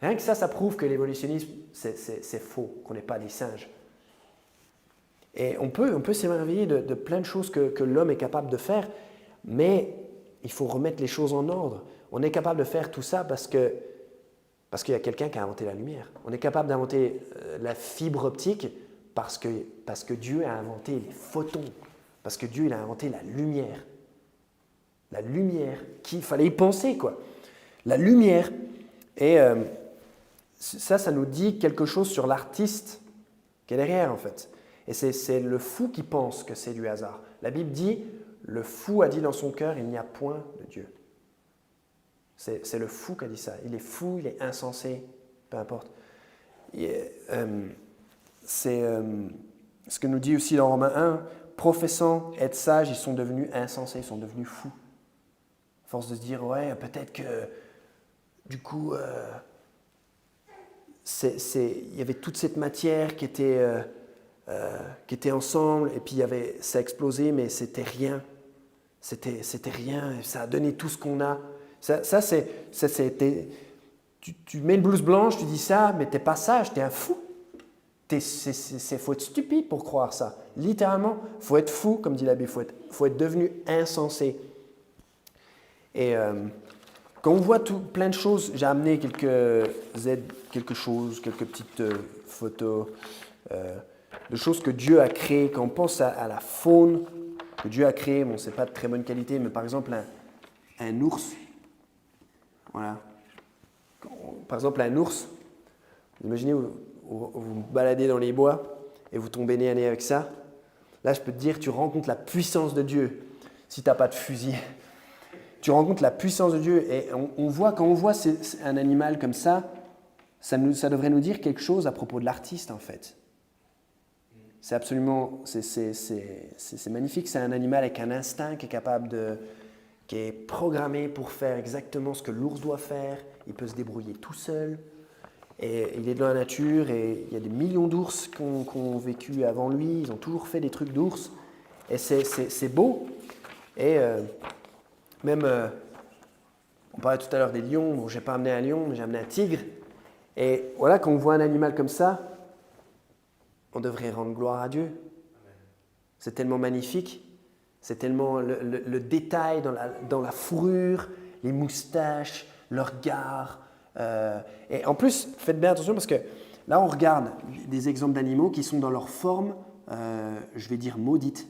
Rien que ça prouve que l'évolutionnisme, c'est faux, qu'on n'est pas des singes. Et on peut s'émerveiller de plein de choses que l'homme est capable de faire, mais il faut remettre les choses en ordre. On est capable de faire tout ça parce qu'il y a quelqu'un qui a inventé la lumière. On est capable d'inventer la fibre optique parce que Dieu a inventé les photons, parce que Dieu il a inventé la lumière. La lumière, qu'il fallait y penser, quoi. La lumière. Et ça nous dit quelque chose sur l'artiste qui est derrière, en fait. Et c'est le fou qui pense que c'est du hasard. La Bible dit, le fou a dit dans son cœur, il n'y a point de Dieu. C'est le fou qui a dit ça. Il est fou, il est insensé, peu importe. C'est ce que nous dit aussi dans Romains 1, professant être sages, ils sont devenus insensés, ils sont devenus fous. À force de se dire, ouais, peut-être que du coup, il y avait toute cette matière qui était qui étaient ensemble, et puis ça a explosé, mais c'était rien. C'était rien, et ça a donné tout ce qu'on a. Tu mets une blouse blanche, tu dis ça, mais t'es pas sage, t'es un fou. Faut être stupide pour croire ça. Littéralement, faut être fou, comme dit la Bible, faut être devenu insensé. Et quand on voit plein de choses, j'ai amené quelques petites photos de choses que Dieu a créées. Quand on pense à la faune que Dieu a créée, bon, c'est pas de très bonne qualité, mais par exemple un ours, voilà. Par exemple un ours, imaginez vous vous baladez dans les bois et vous tombez nez à nez avec ça. Là, je peux te dire, tu rencontres la puissance de Dieu si tu n'as pas de fusil. Tu rencontres la puissance de Dieu et quand on voit un animal comme ça devrait nous dire quelque chose à propos de l'artiste en fait. C'est absolument, c'est magnifique. C'est un animal avec un instinct qui est programmé pour faire exactement ce que l'ours doit faire. Il peut se débrouiller tout seul. Et il est dans la nature et il y a des millions d'ours qui ont vécu avant lui. Ils ont toujours fait des trucs d'ours. Et c'est beau. Et même, on parlait tout à l'heure des lions. Bon, je n'ai pas amené un lion, mais j'ai amené un tigre. Et voilà, quand on voit un animal comme ça, on devrait rendre gloire à Dieu. C'est tellement magnifique. C'est tellement le détail dans la fourrure, les moustaches, le regard. Et en plus, faites bien attention parce que là, on regarde des exemples d'animaux qui sont dans leur forme, je vais dire maudite.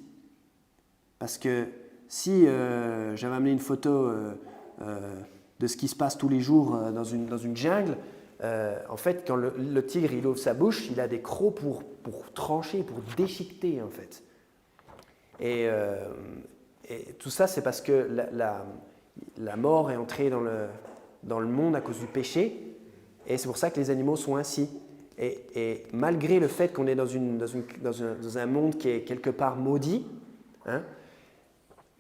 Parce que si j'avais amené une photo de ce qui se passe tous les jours dans une jungle, en fait, quand le tigre il ouvre sa bouche, il a des crocs pour trancher, pour déchiqueter en fait. Et tout ça, c'est parce que la mort est entrée dans le monde à cause du péché, et c'est pour ça que les animaux sont ainsi. Et malgré le fait qu'on est dans un monde qui est quelque part maudit, hein,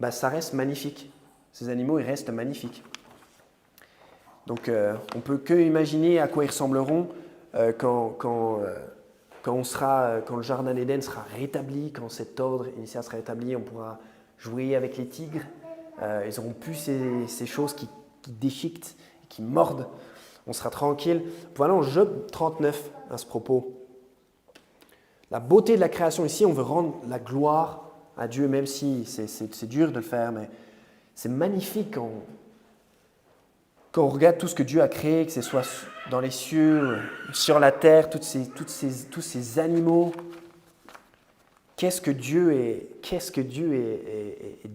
bah, ça reste magnifique. Ces animaux, ils restent magnifiques. Donc, on ne peut que imaginer à quoi ils ressembleront quand le jardin d'Éden sera rétabli, quand cet ordre initial sera rétabli, on pourra jouer avec les tigres. Ils n'auront plus ces choses qui déchiquetent, qui mordent. On sera tranquille. Voilà en Job 39 à ce propos. La beauté de la création ici, on veut rendre la gloire à Dieu, même si c'est dur de le faire, mais c'est magnifique quand on regarde tout ce que Dieu a créé, que ce soit dans les cieux, sur la terre, tous ces animaux. Qu'est-ce que Dieu est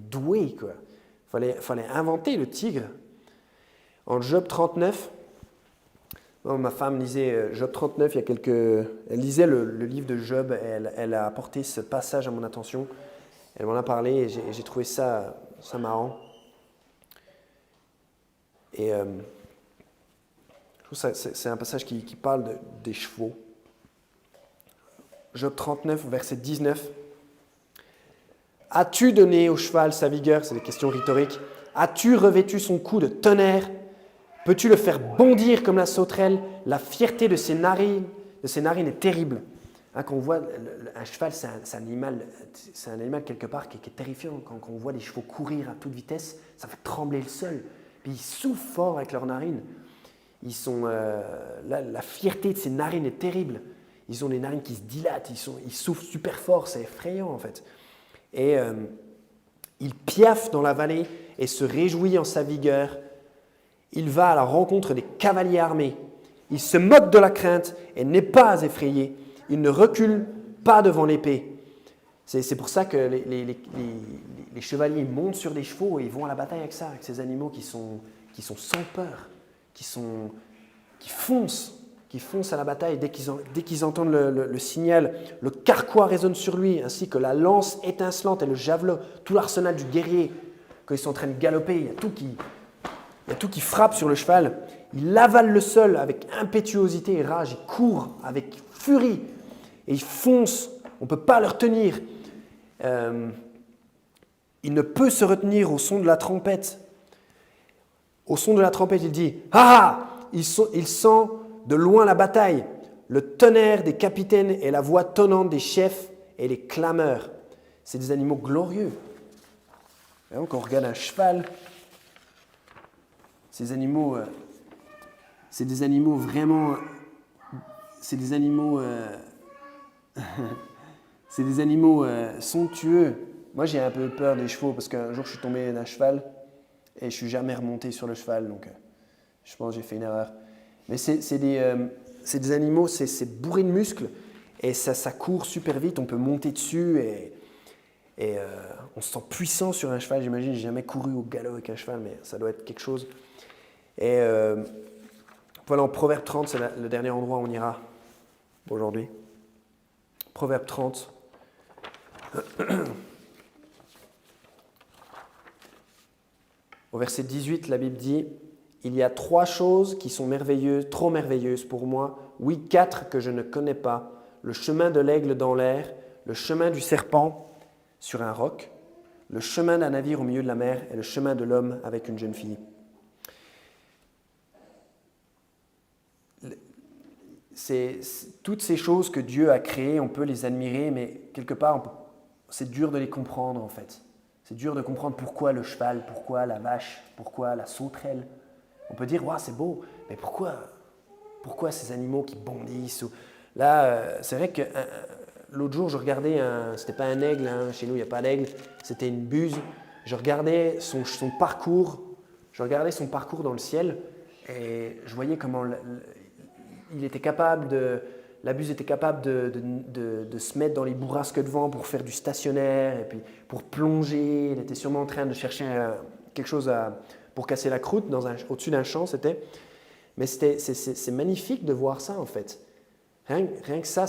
doué, quoi. Fallait inventer le tigre. En Job 39, ma femme lisait Job 39 elle lisait le livre de Job, et elle a apporté ce passage à mon attention. Elle m'en a parlé et j'ai trouvé ça marrant. Et je trouve que c'est un passage qui parle des chevaux. Job 39, verset 19. As-tu donné au cheval sa vigueur? C'est des questions rhétoriques. As-tu revêtu son cou de tonnerre? Peux-tu le faire bondir comme la sauterelle? La fierté de ses narines est terrible. Hein, quand on voit un cheval, c'est un animal quelque part qui est terrifiant. Quand on voit des chevaux courir à toute vitesse, ça fait trembler le sol. Puis ils soufflent fort avec leurs narines. La fierté de ces narines est terrible. Ils ont des narines qui se dilatent, ils soufflent super fort, c'est effrayant en fait. Et il piaffe dans la vallée et se réjouit en sa vigueur. Il va à la rencontre des cavaliers armés. Il se moque de la crainte et n'est pas effrayé. Il ne recule pas devant l'épée. C'est pour ça que les chevaliers montent sur des chevaux et ils vont à la bataille avec ça, avec ces animaux qui sont sans peur, qui foncent à la bataille dès qu'ils entendent le signal. Le carquois résonne sur lui, ainsi que la lance étincelante et le javelot, tout l'arsenal du guerrier. Quand ils sont en train de galoper, il y a tout qui frappe sur le cheval. Il avale le sol avec impétuosité et rage. Il court avec furie et il fonce. On ne peut pas le retenir. Il ne peut se retenir au son de la trompette. Au son de la trompette, il dit « Ah !» Il sent de loin la bataille. le tonnerre des capitaines et la voix tonnante des chefs et les clameurs. C'est des animaux glorieux. Et donc, quand on regarde un cheval, ces animaux, c'est des animaux vraiment, c'est des animaux, c'est des animaux somptueux. Moi, j'ai un peu peur des chevaux parce qu'un jour, je suis tombé d'un cheval et je ne suis jamais remonté sur le cheval, donc je pense que j'ai fait une erreur. Mais c'est des animaux, c'est bourré de muscles et ça court super vite, on peut monter dessus et on se sent puissant sur un cheval. J'imagine, j'ai jamais couru au galop avec un cheval, mais ça doit être quelque chose. Et voilà, en Proverbe 30, c'est le dernier endroit où on ira aujourd'hui. Proverbe 30. Au verset 18, la Bible dit « Il y a 3 choses qui sont merveilleuses, trop merveilleuses pour moi, oui, 4 que je ne connais pas, le chemin de l'aigle dans l'air, le chemin du serpent sur un roc, le chemin d'un navire au milieu de la mer et le chemin de l'homme avec une jeune fille. » Toutes ces choses que Dieu a créées, on peut les admirer, mais quelque part, c'est dur de les comprendre en fait. C'est dur de comprendre pourquoi le cheval, pourquoi la vache, pourquoi la sauterelle. On peut dire, ouais, c'est beau, mais pourquoi ces animaux qui bondissent Là, c'est vrai que l'autre jour, je regardais, c'était pas un aigle, hein, chez nous il n'y a pas d'aigle, c'était une buse. Je regardais son parcours dans le ciel et je voyais comment la buse était capable de se mettre dans les bourrasques de vent pour faire du stationnaire et puis pour plonger. Il était sûrement en train de chercher quelque chose pour casser la croûte au-dessus d'un champ. Mais c'est magnifique de voir ça en fait. Rien que ça,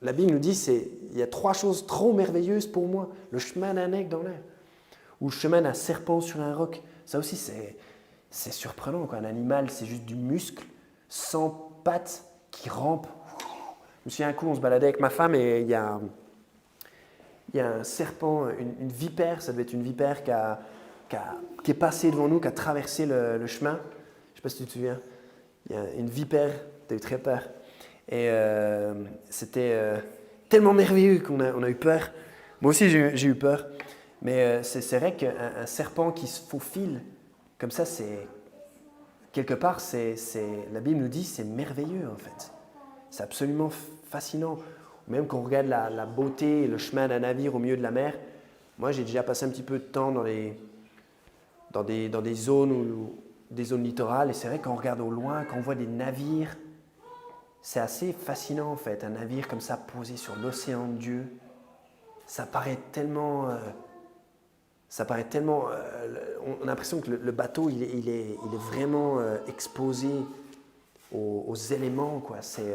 la Bible nous dit il y a 3 choses trop merveilleuses pour moi. Le chemin d'un aigle dans l'air ou le chemin d'un serpent sur un roc. Ça aussi, c'est surprenant, quoi. Un animal, c'est juste du muscle, sans pattes, qui rampe. Je me souviens un coup, on se baladait avec ma femme et il y a un serpent, une vipère, ça devait être une vipère qui est passée devant nous, qui a traversé le chemin. Je ne sais pas si tu te souviens. Il y a une vipère, tu as eu très peur. Et c'était tellement merveilleux qu'on a eu peur. Moi aussi, j'ai eu peur. Mais c'est vrai qu'un serpent qui se faufile, comme ça, quelque part, la Bible nous dit c'est merveilleux en fait. C'est absolument fascinant. Même quand on regarde la beauté et le chemin d'un navire au milieu de la mer, moi j'ai déjà passé un petit peu de temps dans des zones littorales et c'est vrai quand on regarde au loin, quand on voit des navires, c'est assez fascinant en fait. Un navire comme ça posé sur l'océan de Dieu, ça paraît tellement... on a l'impression que le bateau, il est vraiment exposé aux éléments, quoi. Je ne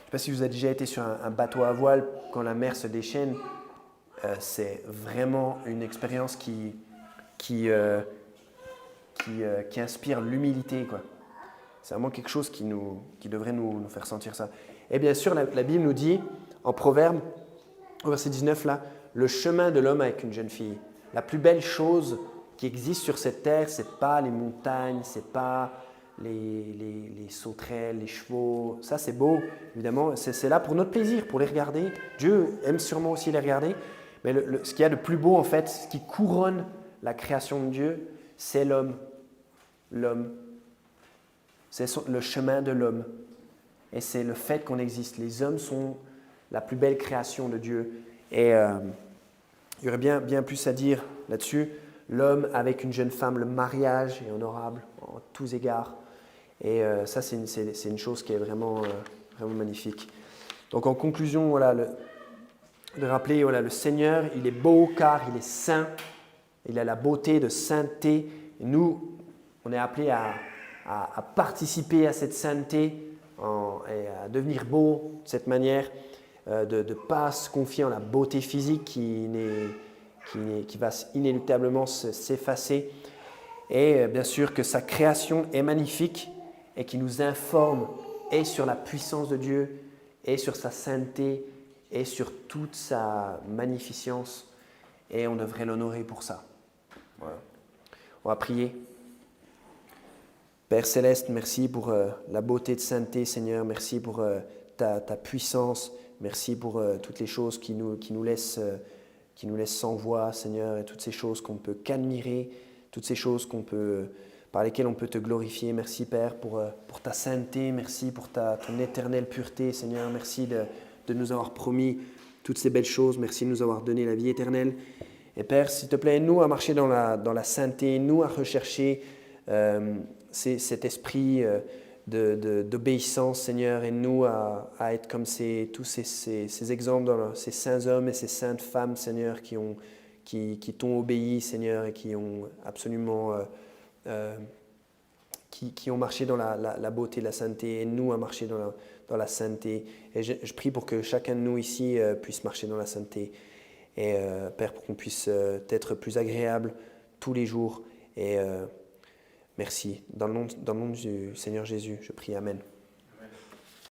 sais pas si vous avez déjà été sur un bateau à voile quand la mer se déchaîne. C'est vraiment une expérience qui inspire l'humilité, quoi. C'est vraiment quelque chose qui devrait nous faire sentir ça. Et bien sûr, la Bible nous dit, en Proverbe, au verset 19, là, le chemin de l'homme avec une jeune fille. La plus belle chose qui existe sur cette terre, ce n'est pas les montagnes, ce n'est pas les sauterelles, les chevaux. Ça, c'est beau, évidemment. C'est là pour notre plaisir, pour les regarder. Dieu aime sûrement aussi les regarder. Mais ce qu'il y a de plus beau, en fait, ce qui couronne la création de Dieu, c'est l'homme. L'homme. C'est le chemin de l'homme. Et c'est le fait qu'on existe. Les hommes sont la plus belle création de Dieu. Et il y aurait bien plus à dire là-dessus. L'homme avec une jeune femme, le mariage est honorable en tous égards. Et ça, c'est une chose qui est vraiment magnifique. Donc en conclusion, voilà, de rappeler, voilà, le Seigneur, il est beau car il est saint. Il a la beauté de sainteté. Et nous, on est appelés à participer à cette sainteté et à devenir beau de cette manière. De ne pas se confier en la beauté physique qui va inéluctablement s'effacer. Et bien sûr que sa création est magnifique et qui nous informe et sur la puissance de Dieu et sur sa sainteté et sur toute sa magnificence. Et on devrait l'honorer pour ça. Voilà. On va prier. Père Céleste, merci pour la beauté de sainteté, Seigneur. Merci pour ta puissance. Merci pour toutes les choses qui nous laissent sans voix, Seigneur, et toutes ces choses qu'on peut qu'admirer, toutes ces choses par lesquelles on peut te glorifier. Merci, Père, pour ta sainteté. Merci pour ton éternelle pureté, Seigneur. Merci de nous avoir promis toutes ces belles choses. Merci de nous avoir donné la vie éternelle. Et Père, s'il te plaît, aide-nous à marcher dans la sainteté, nous à rechercher cet esprit d'obéissance, Seigneur, et nous à être comme tous ces exemples, ces saints hommes et ces saintes femmes, Seigneur, qui t'ont obéi, Seigneur, et qui ont absolument qui ont marché dans la beauté de la sainteté, et nous à marcher dans la sainteté. Et je prie pour que chacun de nous ici puisse marcher dans la sainteté. Et Père, pour qu'on puisse être plus agréable tous les jours. Et merci. Dans le nom du Seigneur Jésus, je prie. Amen.